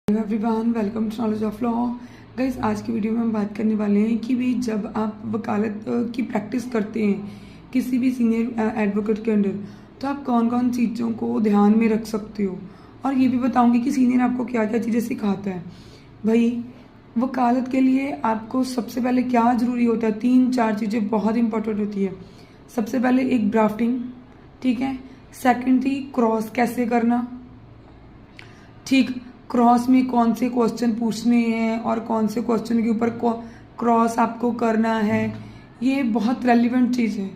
Hello everyone, welcome to knowledge of law. Guys, आज की video में हम बात करने वाले हैं कि भाई जब आप वकालत की प्रैक्टिस करते हैं किसी भी सीनियर एडवोकेट के अंडर, तो आप कौन कौन चीज़ों को ध्यान में रख सकते हो, और ये भी बताऊंगी कि सीनियर आपको क्या क्या चीज़ें सिखाता है। भाई, वकालत के लिए आपको सबसे पहले क्या ज़रूरी होता है, 3-4 चीज़ें बहुत इंपॉर्टेंट होती है। सबसे पहले एक ड्राफ्टिंग, ठीक है। सेकेंड थी क्रॉस कैसे करना, ठीक। क्रॉस में कौन से क्वेश्चन पूछने हैं और कौन से क्वेश्चन के ऊपर क्रॉस आपको करना है, ये बहुत रेलिवेंट चीज़ है।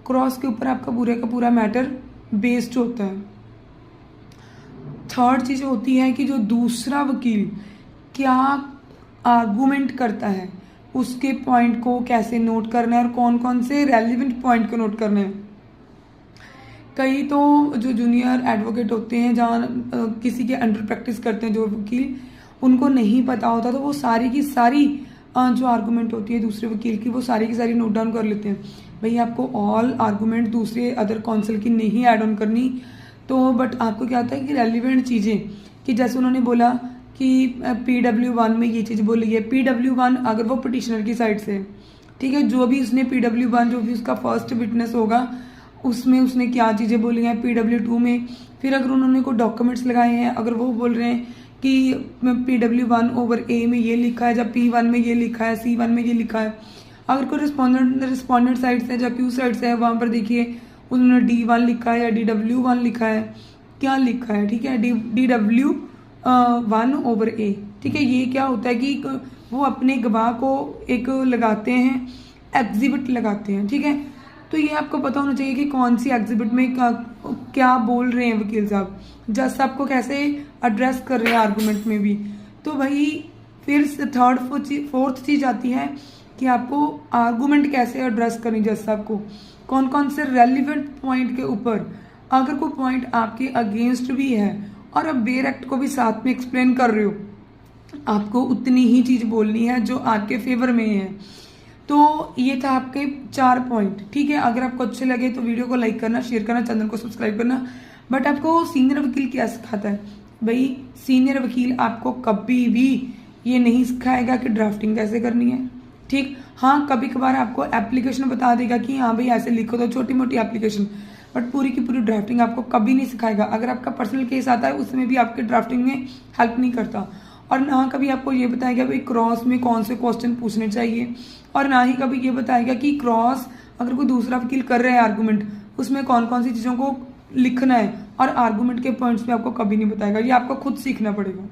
क्रॉस के ऊपर आपका पूरे का पूरा मैटर बेस्ड होता है। थर्ड चीज़ होती है कि जो दूसरा वकील क्या आर्गूमेंट करता है उसके पॉइंट को कैसे नोट करना है और कौन कौन से रेलिवेंट पॉइंट को नोट करना है। कई तो जो जूनियर एडवोकेट होते हैं, जहाँ किसी के अंडर प्रैक्टिस करते हैं जो वकील, उनको नहीं पता होता, तो वो सारी की सारी जो आर्गूमेंट होती है दूसरे वकील की, वो सारी की सारी नोट डाउन कर लेते हैं। भाई, आपको ऑल आर्गूमेंट दूसरे अदर काउंसिल की नहीं ऐड ऑन करनी, तो बट आपको क्या होता है कि रेलिवेंट चीज़ें, कि जैसे उन्होंने बोला कि PW1 में ये चीज़ बोली है। PW1 अगर वो पिटिशनर की साइड से, ठीक है, जो भी उसने PW1 जो भी उसका फर्स्ट विटनेस होगा उसमें उसने क्या चीज़ें बोली हैं। PW2 में फिर अगर उन्होंने कोई डॉक्यूमेंट्स लगाए हैं, अगर वो बोल रहे हैं कि PW1/A में ये लिखा है, जब P1 में ये लिखा है, C1 में ये लिखा है। अगर कोई रिस्पॉन्डेंट साइड से जब Q साइड से है, वहाँ पर देखिए उन्होंने D1 लिखा है या DW1 लिखा है, क्या लिखा है, ठीक है, DW1/A, ठीक है। ये क्या होता है कि वो अपने गवाह को एक लगाते हैं, एग्जिबिट लगाते हैं, ठीक है। तो ये आपको पता होना चाहिए कि कौन सी एग्जिबिट में क्या बोल रहे हैं वकील साहब, जज साहब को कैसे एड्रेस कर रहे हैं आर्गूमेंट में भी। तो भाई फिर फोर्थ चीज़ आती है कि आपको आर्गूमेंट कैसे एड्रेस करनी जज साहब को, कौन कौन से रेलिवेंट पॉइंट के ऊपर। अगर कोई पॉइंट आपके अगेंस्ट भी है और आप बेयर एक्ट को भी साथ में एक्सप्लेन कर रहे हो, आपको उतनी ही चीज़ बोलनी है जो आपके फेवर में है। तो ये था आपके 4 पॉइंट, ठीक है। अगर आपको अच्छे लगे तो वीडियो को लाइक करना, शेयर करना, चैनल को सब्सक्राइब करना। बट आपको सीनियर वकील क्या सिखाता है? भाई, सीनियर वकील आपको कभी भी ये नहीं सिखाएगा कि ड्राफ्टिंग कैसे करनी है, ठीक। हाँ, कभी कभार आपको एप्लीकेशन बता देगा कि हाँ भाई ऐसे लिखो, तो छोटी मोटी एप्लीकेशन, बट पूरी की पूरी ड्राफ्टिंग आपको कभी नहीं सिखाएगा। अगर आपका पर्सनल केस आता है उसमें भी आपके ड्राफ्टिंग में हेल्प नहीं करता, और ना कभी आपको ये बताएगा भाई क्रॉस में कौन से क्वेश्चन पूछने चाहिए, और ना ही कभी ये बताएगा कि क्रॉस अगर कोई दूसरा वकील कर रहा है आर्गूमेंट, उसमें कौन कौन सी चीज़ों को लिखना है, और आर्गूमेंट के पॉइंट्स में आपको कभी नहीं बताएगा। ये आपको खुद सीखना पड़ेगा।